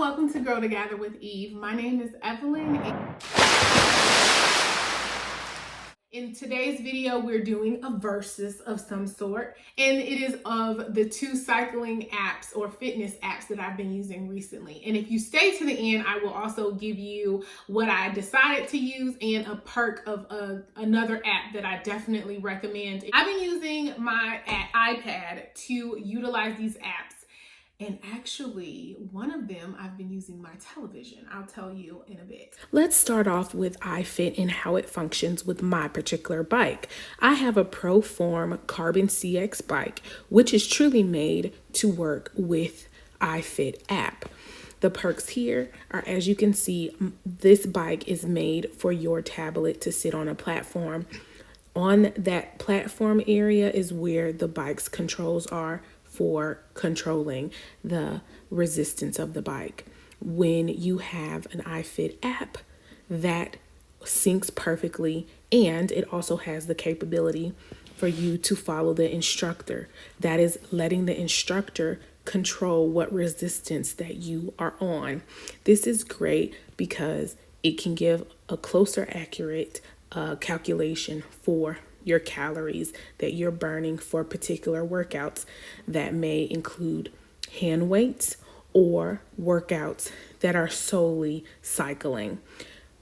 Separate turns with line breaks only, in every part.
welcome to Grow Together with Eve. My name is Evelyn. In today's video, we're doing a versus of some sort, and it is of the two cycling apps or fitness apps that I've been using recently. And if you stay to the end, I will also give you what I decided to use and a perk of another app that I definitely recommend. I've been using my iPad to utilize these apps. And actually, one of them, I've been using my television. I'll tell you in a bit. Let's start off with iFit and how it functions with my particular bike. I have a ProForm Carbon CX bike, which is truly made to work with iFit app. The perks here are, as you can see, this bike is made for your tablet to sit on a platform. On that platform area is where the bike's controls are for controlling the resistance of the bike. When you have an iFit app, that syncs perfectly, and it also has the capability for you to follow the instructor. That is letting the instructor control what resistance that you are on. This is great because it can give a closer, accurate calculation for your calories that you're burning for particular workouts that may include hand weights or workouts that are solely cycling.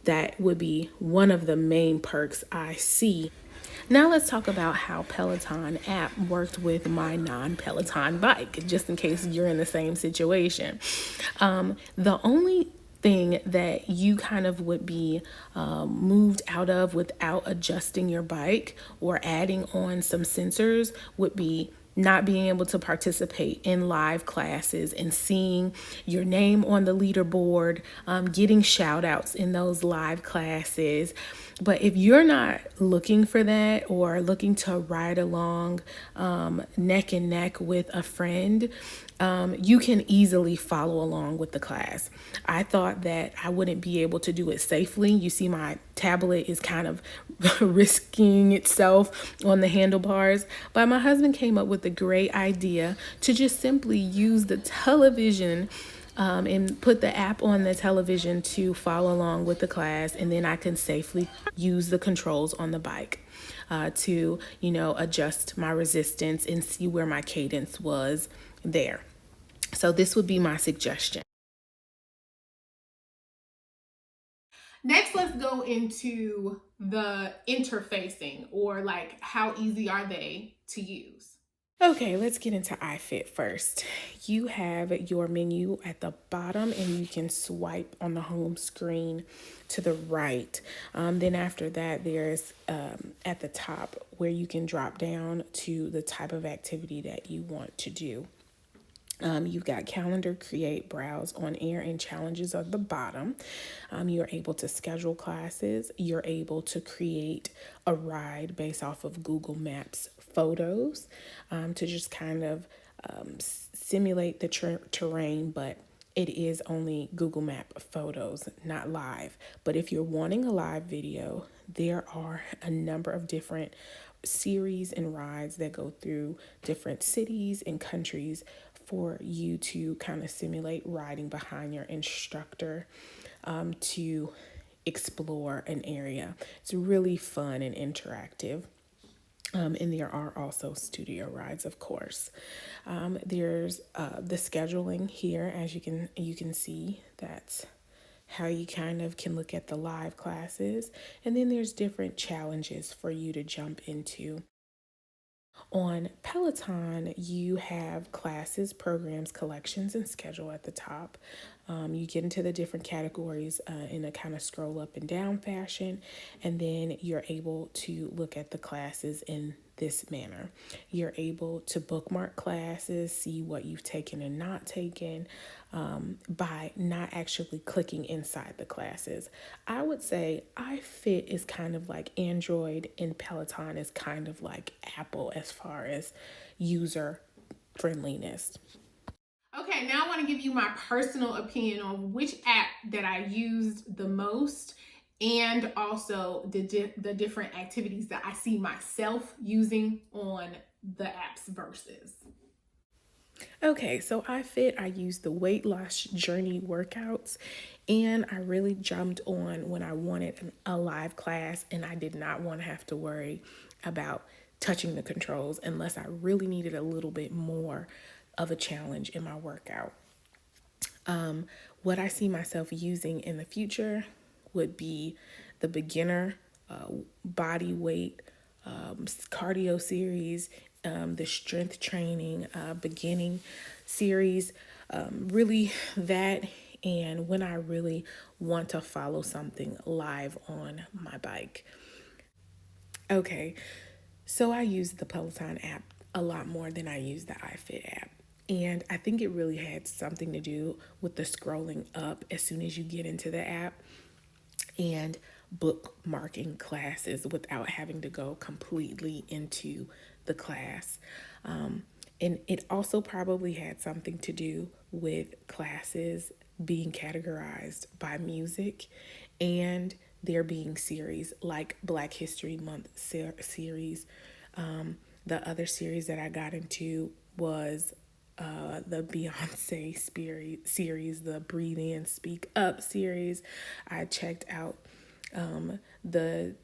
That would be one of the main perks I see. Now let's talk about how Peloton app worked with my non-Peloton bike, just in case you're in the same situation. The only thing that you kind of would be moved out of without adjusting your bike or adding on some sensors would be not being able to participate in live classes and seeing your name on the leaderboard, getting shout outs in those live classes. But if you're not looking for that or looking to ride along neck and neck with a friend, you can easily follow along with the class. I thought that I wouldn't be able to do it safely. You see, my tablet is kind of risking itself on the handlebars, but my husband came up with a great idea to just simply use the television and put the app on the television to follow along with the class, and then I can safely use the controls on the bike to, adjust my resistance and see where my cadence was there. So this would be my suggestion. Next, let's go into the interfacing, or like how easy are they to use. Okay, let's get into iFit first. You have your menu at the bottom and you can swipe on the home screen to the right. Then after that, there's at the top where you can drop down to the type of activity that you want to do. You've got calendar, create, browse, on air, and challenges at the bottom. You're able to schedule classes. You're able to create a ride based off of Google Maps photos to just kind of simulate the terrain, but it is only Google Map photos, not live. But if you're wanting a live video, there are a number of different series and rides that go through different cities and countries for you to kind of simulate riding behind your instructor to explore an area. It's really fun and interactive. And there are also studio rides, of course. There's the scheduling here, as you can see. That's how you kind of can look at the live classes. And then there's different challenges for you to jump into. On Peloton, you have classes, programs, collections, and schedule at the top. You get into the different categories in a kind of scroll up and down fashion, and then you're able to look at the classes in this manner. You're able to bookmark classes, see what you've taken and not taken by not actually clicking inside the classes. I would say iFit is kind of like Android and Peloton is kind of like Apple as far as user friendliness. Okay, now I want to give you my personal opinion on which app that I used the most, and also the different activities that I see myself using on the apps versus.
Okay, so I use the weight loss journey workouts, and I really jumped on when I wanted a live class and I did not want to have to worry about touching the controls unless I really needed a little bit more of a challenge in my workout. What I see myself using in the future would be the beginner body weight cardio series, the strength training beginning series, really that, and when I really want to follow something live on my bike. Okay, so I use the Peloton app a lot more than I use the iFit app. And I think it really had something to do with the scrolling up as soon as you get into the app and bookmarking classes without having to go completely into the class. And it also probably had something to do with classes being categorized by music and there being series like Black History Month series. The other series that I got into was the Beyonce series, the Breathe In, Speak Up series. I checked out the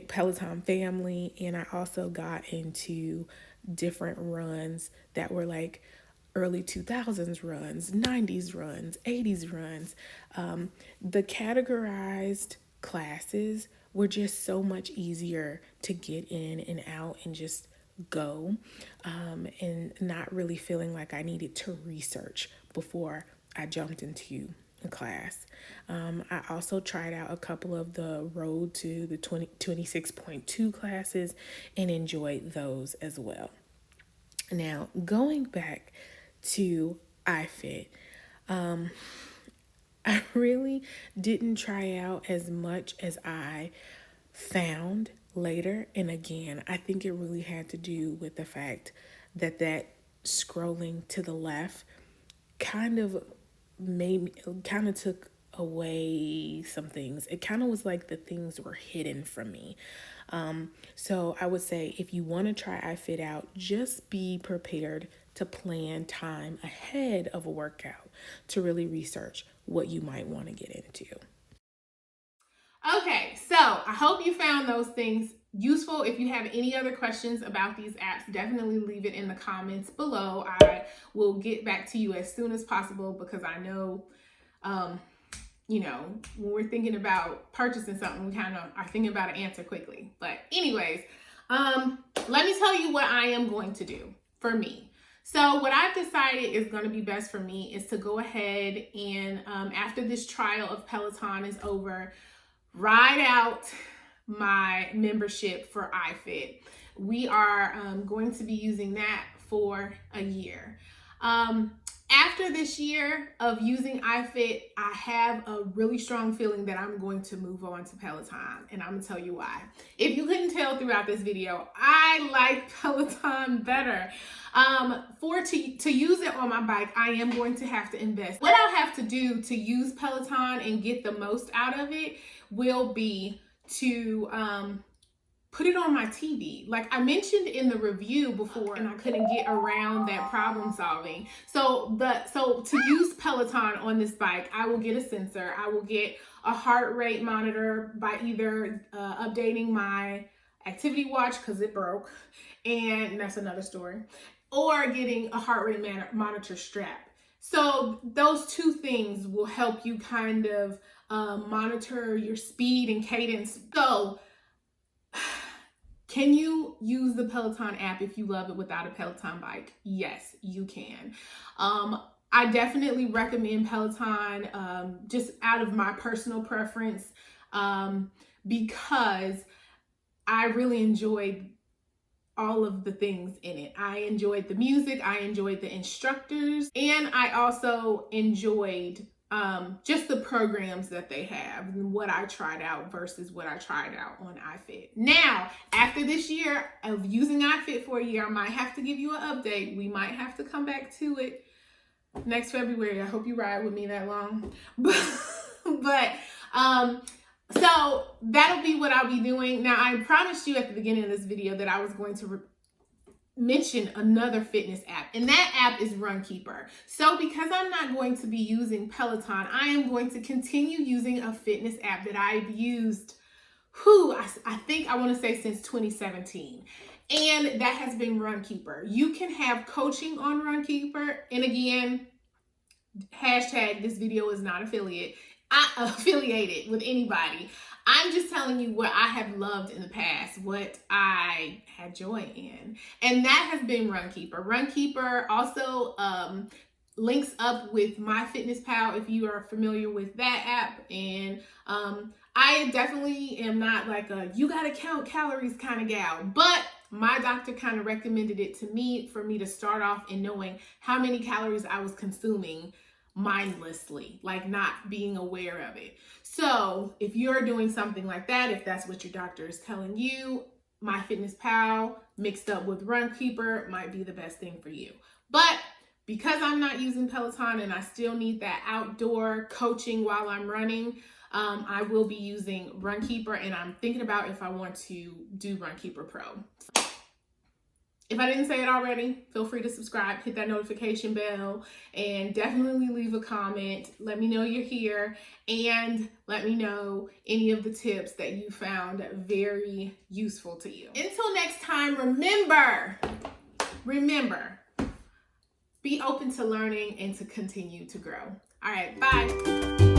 Peloton family, and I also got into different runs that were like early 2000s runs, 90s runs, 80s runs. The categorized classes were just so much easier to get in and out and just go, and not really feeling like I needed to research before I jumped into a class. I also tried out a couple of the Road to the 26.2 classes and enjoyed those as well. Now, going back to iFit, I really didn't try out as much as I found later. And again, I think it really had to do with the fact that scrolling to the left kind of kind of took away some things. It kind of was like the things were hidden from me. So I would say if you want to try iFit out, just be prepared to plan time ahead of a workout to really research what you might want to get into.
Okay, so I hope you found those things useful. If you have any other questions about these apps, definitely leave it in the comments below. I will get back to you as soon as possible because I know, when we're thinking about purchasing something, we kind of are thinking about an answer quickly. But anyways, let me tell you what I am going to do for me. So what I've decided is going to be best for me is to go ahead and after this trial of Peloton is over, ride out my membership for iFit. We are going to be using that for a year. After this year of using iFit, I have a really strong feeling that I'm going to move on to Peloton, and I'm gonna tell you why. If you couldn't tell throughout this video, I like Peloton better. To use it on my bike, I am going to have to invest. What I'll have to do to use Peloton and get the most out of it will be to put it on my TV. Like I mentioned in the review before, and I couldn't get around that problem solving. So to use Peloton on this bike, I will get a sensor. I will get a heart rate monitor by either updating my activity watch because it broke, and that's another story, or getting a heart rate monitor strap. So those two things will help you kind of monitor your speed and cadence. So can you use the Peloton app if you love it without a Peloton bike? Yes, you can. I definitely recommend Peloton just out of my personal preference because I really enjoyed all of the things in it. I enjoyed the music, I enjoyed the instructors, and I also enjoyed just the programs that they have and what I tried out versus what I tried out on iFit. Now, after this year of using iFit for a year, I might have to give you an update. We might have to come back to it next February. I hope you ride with me that long. So that'll be what I'll be doing. Now, I promised you at the beginning of this video that I was going to mention another fitness app, and that app is Runkeeper. So because I'm not going to be using Peloton, I am going to continue using a fitness app that I've used, I think I want to say since 2017. And that has been Runkeeper. You can have coaching on Runkeeper. And again, hashtag this video is not affiliated with anybody. I'm just telling you what I have loved in the past, what I had joy in. And that has been Runkeeper. Runkeeper also links up with MyFitnessPal if you are familiar with that app. And I definitely am not like a you gotta count calories kind of gal, but my doctor kind of recommended it to me for me to start off in knowing how many calories I was consuming mindlessly, like not being aware of it. So if you're doing something like that, if that's what your doctor is telling you, MyFitnessPal mixed up with Runkeeper might be the best thing for you. But because I'm not using Peloton and I still need that outdoor coaching while I'm running, I will be using Runkeeper, and I'm thinking about if I want to do Runkeeper Pro. If I didn't say it already, feel free to subscribe, hit that notification bell, and definitely leave a comment. Let me know you're here, and let me know any of the tips that you found very useful to you. Until next time, remember, be open to learning and to continue to grow. All right, bye.